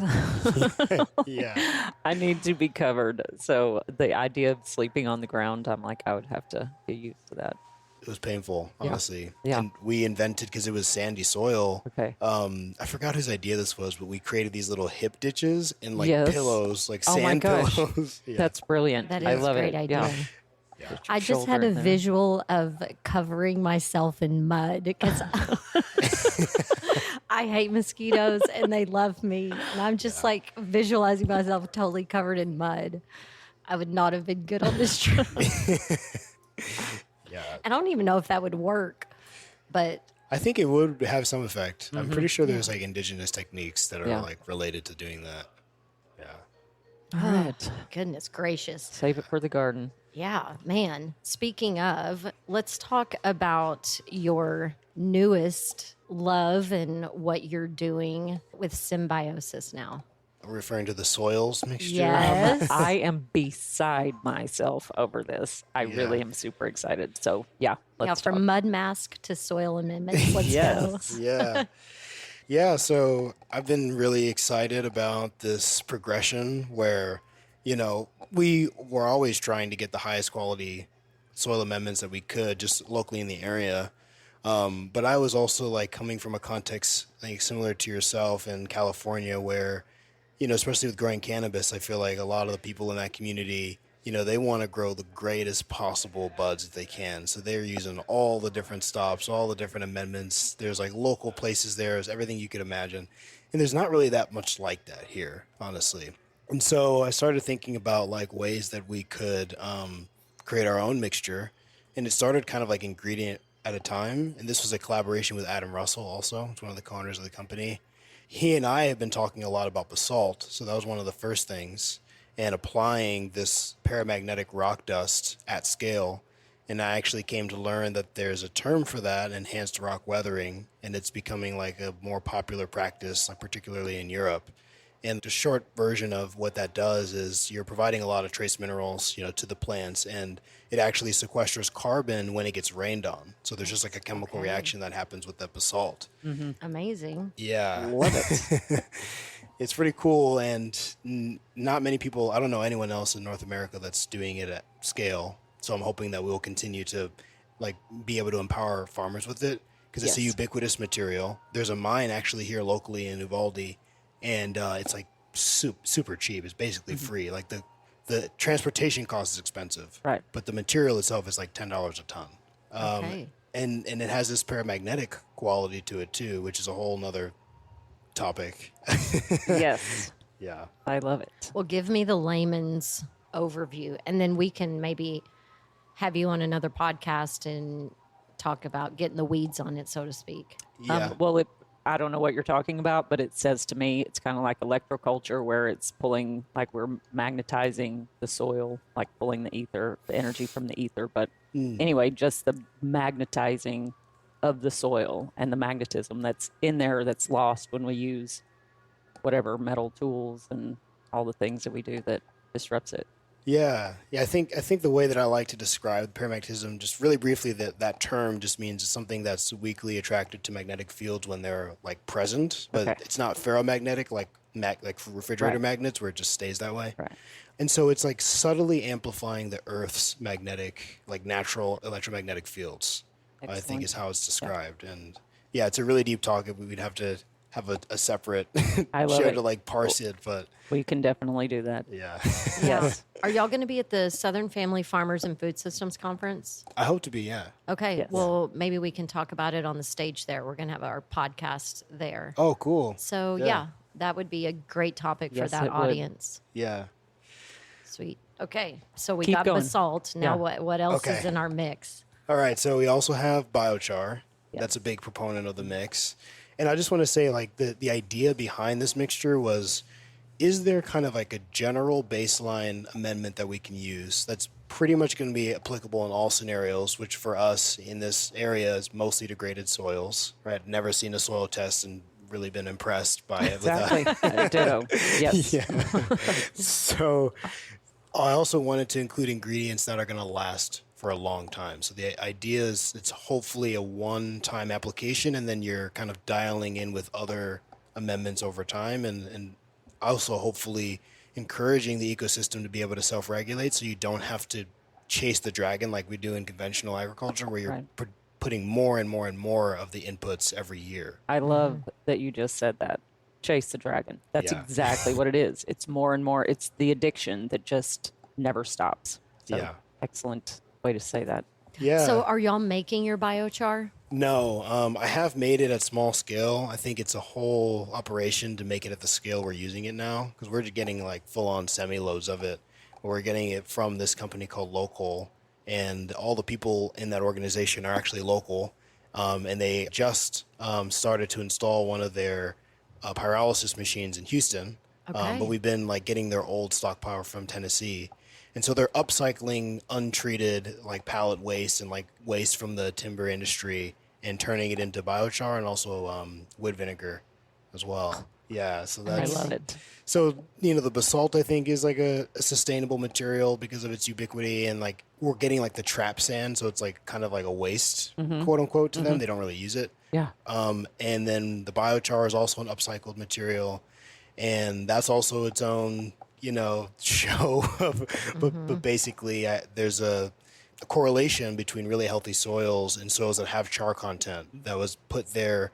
Yeah. I need to be covered. So the idea of sleeping on the ground, I'm like, I would have to get used to that. It was painful, honestly. Yeah. And we invented, because it was sandy soil. Okay. I forgot whose idea this was, but we created these little hip ditches and like Yes. pillows, like Oh my sand gosh. pillows. Yeah. That's brilliant. That is I love a great it. idea. Yeah. Yeah. I just had shoulder a in there. visual of covering myself in mud because I hate mosquitoes and they love me. And I'm just like visualizing myself totally covered in mud. I would not have been good on this trip. Yeah. I don't even know if that would work, but I think it would have some effect. I'm pretty sure there's like indigenous techniques that are Yeah. like related to doing that. Yeah. All right. goodness gracious. Save it for the garden. Yeah, man. Speaking of, let's talk about your newest love and what you're doing with Symbiosis now. I'm referring to the soils mixture. Yes. I am beside myself over this. I really am super excited. So, yeah, Yeah, let's from talk. mud mask to soil amendments. Let's Yes. go. Yeah. Yeah, so I've been really excited about this progression where, you know, we were always trying to get the highest quality soil amendments that we could just locally in the area. But I was also like coming from a context like similar to yourself in California where, you know, especially with growing cannabis, I feel like a lot of the people in that community, you know, they want to grow the greatest possible buds that they can. So they're using all the different stops, all the different amendments. There's like local places there, there's everything you could imagine. And there's not really that much like that here, honestly. And so I started thinking about like ways that we could create our own mixture. And it started kind of like ingredient at a time. And this was a collaboration with Adam Russell also. He's one of the co-owners of the company. He and I have been talking a lot about basalt. So that was one of the first things. And applying this paramagnetic rock dust at scale. And I actually came to learn that there's a term for that, enhanced rock weathering, and it's becoming like a more popular practice, like particularly in Europe. And the short version of what that does is you're providing a lot of trace minerals, you know, to the plants, and it actually sequesters carbon when it gets rained on. So there's just like a chemical reaction that happens with that basalt. Amazing. Yeah. Love it. It's pretty cool, and not many people, I don't know anyone else in North America that's doing it at scale. So I'm hoping that we'll continue to like be able to empower farmers with it because it's a Yes. ubiquitous material. There's a mine actually here locally in Uvalde, and it's like super cheap. It's basically free. Like the transportation cost is expensive, Right. but the material itself is like $10 a ton. Okay. And it has this paramagnetic quality to it too, which is a whole nother topic. Yes. Yeah. I love it. Well, give me the layman's overview, and then we can maybe have you on another podcast and talk about getting the weeds on it, so to speak. Yeah. Well, I don't know what you're talking about, but it says to me it's kind of like electroculture where it's pulling, like we're magnetizing the soil, like pulling the ether, the energy from the ether. But anyway, just the magnetizing of the soil and the magnetism that's in there that's lost when we use whatever metal tools and all the things that we do that disrupts it. Yeah. I think the way that I like to describe paramagnetism, just really briefly, that term just means it's something that's weakly attracted to magnetic fields when they're like present, but Okay. it's not ferromagnetic like refrigerator Right. magnets where it just stays that way. Right. And so it's like subtly amplifying the Earth's magnetic, like natural electromagnetic fields. I think Excellent. is how it's described. And yeah, it's a really deep talk. We'd have to have a separate I love show it. to like parse it, but We can definitely do that. yeah. Yes. Are y'all going to be at the Southern Family Farmers and Food Systems Conference? I hope to be, yeah. Okay. Yes. Well, maybe we can talk about it on the stage there. We're going to have our podcast there. Oh, cool. So, yeah. yeah, that would be a great topic for Yes, that it would. audience. Yeah. Sweet. Okay. So we Keep got going. basalt. Now Yeah. what else Okay. is in our mix? All right, so we also have biochar. Yes. That's a big proponent of the mix. And I just want to say, like, the idea behind this mixture was is there kind of like a general baseline amendment that we can use that's pretty much going to be applicable in all scenarios, which for us in this area is mostly degraded soils, right? Never seen a soil test and really been impressed by it. Exactly. Ditto. Yes. Yeah. So I also wanted to include ingredients that are going to last for a long time. So the idea is it's hopefully a one-time application, and then you're kind of dialing in with other amendments over time, and also hopefully encouraging the ecosystem to be able to self-regulate so you don't have to chase the dragon like we do in conventional agriculture, where you're putting more and more and more of the inputs every year. I love that you just said that. Chase the dragon. That's exactly what it is. It's more and more. It's the addiction that just never stops. So, excellent way to say that. Yeah. So are y'all making your biochar? No, I have made it at small scale. I think it's a whole operation to make it at the scale we're using it now, because we're getting like full-on semi-loads of it. We're getting it from this company called Local, and all the people in that organization are actually local, and they just started to install one of their pyrolysis machines in Houston. But we've been like getting their old stockpile from Tennessee. And so they're upcycling untreated like pallet waste and like waste from the timber industry and turning it into biochar and also wood vinegar as well. Yeah, so that's... I love it. So, you know, the basalt, I think, is like a sustainable material because of its ubiquity, and like we're getting like the trap sand, so it's like kind of like a waste, quote unquote, to them. They don't really use it. Yeah. And then the biochar is also an upcycled material, and that's also its own, you know, show. But basically, there's a correlation between really healthy soils and soils that have char content that was put there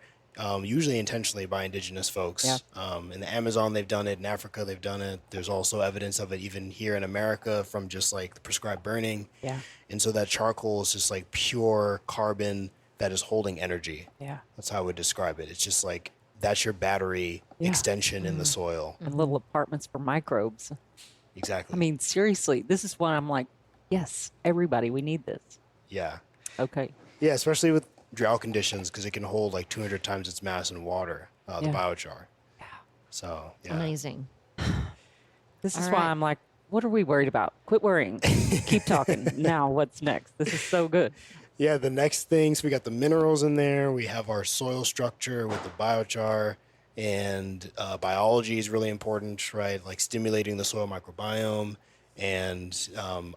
usually intentionally by indigenous folks. Yeah. In the Amazon, they've done it. In Africa, they've done it. There's also evidence of it even here in America from just like the prescribed burning. Yeah. And so that charcoal is just like pure carbon that is holding energy. Yeah. That's how I would describe it. It's just like that's your battery extension in the soil. And little apartments for microbes. Exactly. I mean, seriously, this is why I'm like, yes, everybody, we need this. Yeah. Okay. Yeah, especially with drought conditions, because it can hold like 200 times its mass in water, the biochar. Yeah. So, yeah. Amazing. This is why I'm like, what are we worried about? Quit worrying. Keep talking. Now, what's next? This is so good. Yeah, the next things, we got the minerals in there. We have our soil structure with the biochar, and biology is really important, right? Like stimulating the soil microbiome and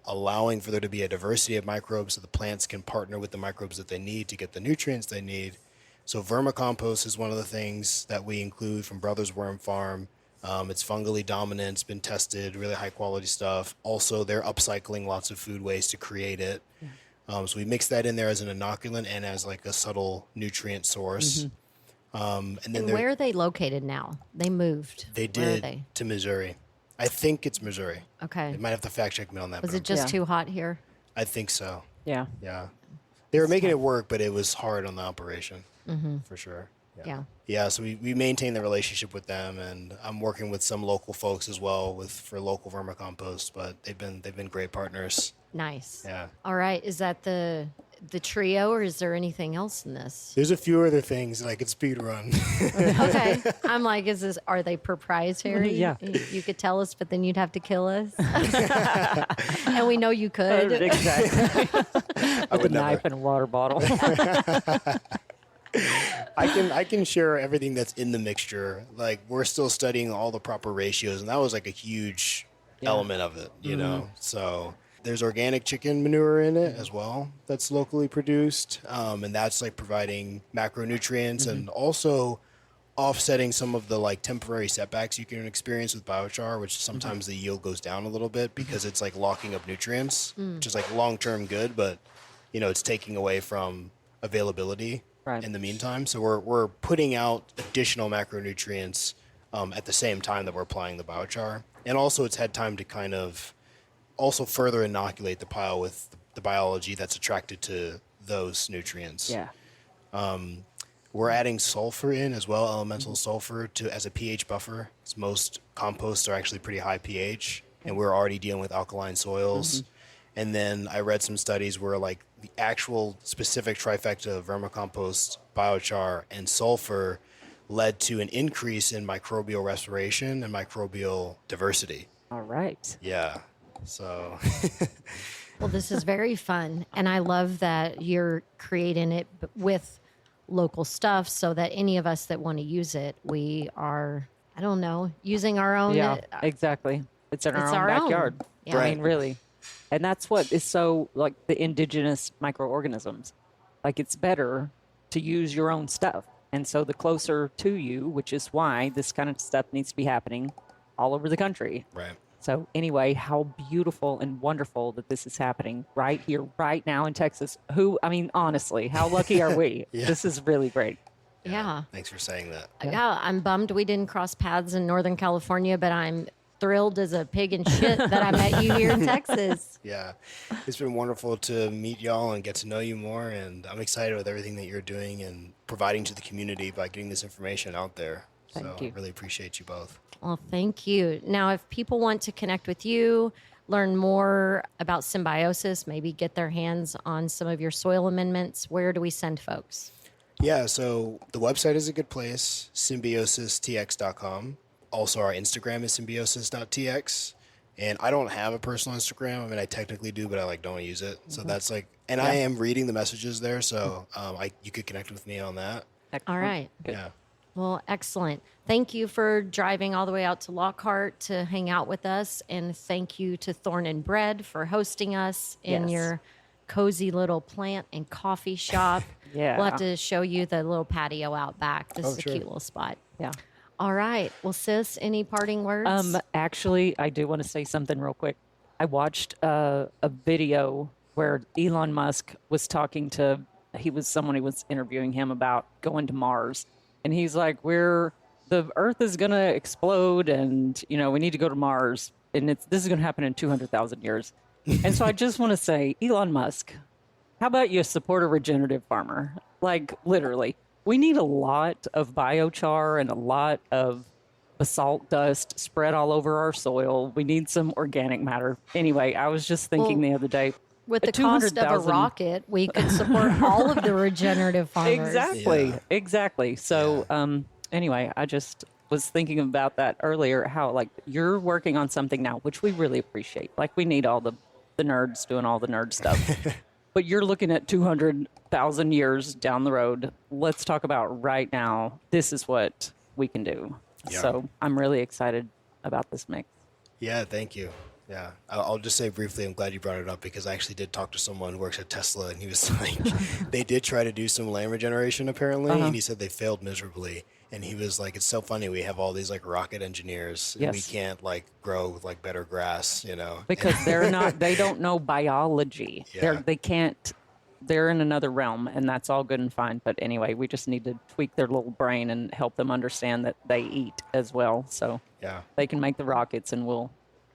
allowing for there to be a diversity of microbes so the plants can partner with the microbes that they need to get the nutrients they need. So vermicompost is one of the things that we include from Brothers Worm Farm. It's fungally dominant. It's been tested, really high quality stuff. Also, they're upcycling lots of food waste to create it. So we mix that in there as an inoculant and as like a subtle nutrient source. And then Where are they located now? They moved. They Where are did they? to Missouri. I think it's Missouri. Okay. They might have to fact check me on that. Was but it just Yeah. too hot here? I think so. Yeah. Yeah. They were making it work, but it was hard on the operation for sure. Yeah. Yeah, so we maintain the relationship with them, and I'm working with some local folks as well for local vermicompost, but they've been great partners. Nice. Yeah. All right. Is that the trio, or is there anything else in this? There's a few other things that I could speed run. Okay. I'm like, are they proprietary? Yeah. You could tell us, but then you'd have to kill us. And we know you could. Exactly. I With a would never. knife and a water bottle. I can share everything that's in the mixture. Like we're still studying all the proper ratios, and that was like a huge element of it, you know. So there's organic chicken manure in it as well that's locally produced, and that's like providing macronutrients and also offsetting some of the like temporary setbacks you can experience with biochar, which sometimes the yield goes down a little bit because it's like locking up nutrients, which is like long-term good, but you know, it's taking away from availability in the meantime. So we're putting out additional macronutrients at the same time that we're applying the biochar. And also it's had time to kind of also further inoculate the pile with the biology that's attracted to those nutrients. Yeah. We're adding sulfur in as well, elemental sulfur, as a pH buffer. Most composts are actually pretty high pH, and we're already dealing with alkaline soils. And then I read some studies where like the actual specific trifecta of vermicompost, biochar, and sulfur led to an increase in microbial restoration and microbial diversity. All right. Yeah. So Well, this is very fun. And I love that you're creating it with local stuff so that any of us that want to use it, we are, I don't know, using our own. Yeah, exactly. It's in our It's own our own. backyard. Yeah. I mean, really. And that's what is so like the indigenous microorganisms. Like it's better to use your own stuff. And so the closer to you, which is why this kind of stuff needs to be happening all over the country. right. So anyway, how beautiful and wonderful that this is happening right here, right now in Texas. Honestly, how lucky are we? Yeah. This is really great. Yeah. Thanks for saying that. Yeah, I'm bummed we didn't cross paths in Northern California, but I'm thrilled as a pig in shit that I met you here in Texas. Yeah. It's been wonderful to meet y'all and get to know you more. And I'm excited with everything that you're doing and providing to the community by getting this information out there. Thank you. I really appreciate you both. Well, thank you. Now, if people want to connect with you, learn more about Symbiosis, maybe get their hands on some of your soil amendments, where do we send folks? Yeah, so the website is a good place, symbiosistx.com. Also, our Instagram is symbiosis.tx. And I don't have a personal Instagram. I mean, I technically do, but I don't use it. So that's I am reading the messages there. So you could connect with me on that. All right. Good. Yeah. Well, excellent. Thank you for driving all the way out to Lockhart to hang out with us. And thank you to Thorn and Bread for hosting us in Yes. your cozy little plant and coffee shop. Yeah. We'll have to show you the little patio out back. This is a sure. cute little spot. Yeah. All right. Well, sis, any parting words? Actually, I do want to say something real quick. I watched a video where Elon Musk was talking to, someone who was interviewing him about going to Mars. And he's like, the Earth is going to explode and, we need to go to Mars. And this is going to happen in 200,000 years. And so I just want to say, Elon Musk, how about you support a regenerative farmer? Like, literally. We need a lot of biochar and a lot of basalt dust spread all over our soil. We need some organic matter. Anyway, I was just thinking the other day. With the cost of a 200,000 rocket, we could support all of the regenerative farmers. Exactly. So anyway, I just was thinking about that earlier, how you're working on something now, which we really appreciate. We need all the nerds doing all the nerd stuff. But you're looking at 200,000 years down the road. Let's talk about right now. This is what we can do. Yeah. So I'm really excited about this mix. Yeah, thank you. Yeah, I'll just say briefly, I'm glad you brought it up because I actually did talk to someone who works at Tesla, and he was like, they did try to do some land regeneration apparently, and he said they failed miserably. And he was like, it's so funny, we have all these rocket engineers, and we can't grow better grass, Because they don't know biology. Yeah. They're in another realm, and that's all good and fine. But anyway, we just need to tweak their little brain and help them understand that they eat as well. So they can make the rockets, and we'll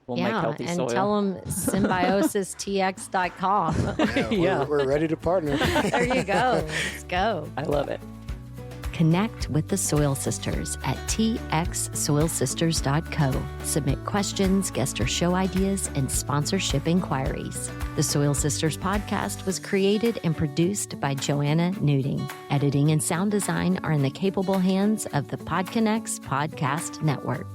make healthy soil. And tell them symbiosistx.com. We're ready to partner. There you go. Let's go. I love it. Connect with the Soil Sisters at txsoilsisters.co. Submit questions, guest or show ideas, and sponsorship inquiries. The Soil Sisters podcast was created and produced by Joanna Nuding. Editing and sound design are in the capable hands of the PodConnects Podcast Network.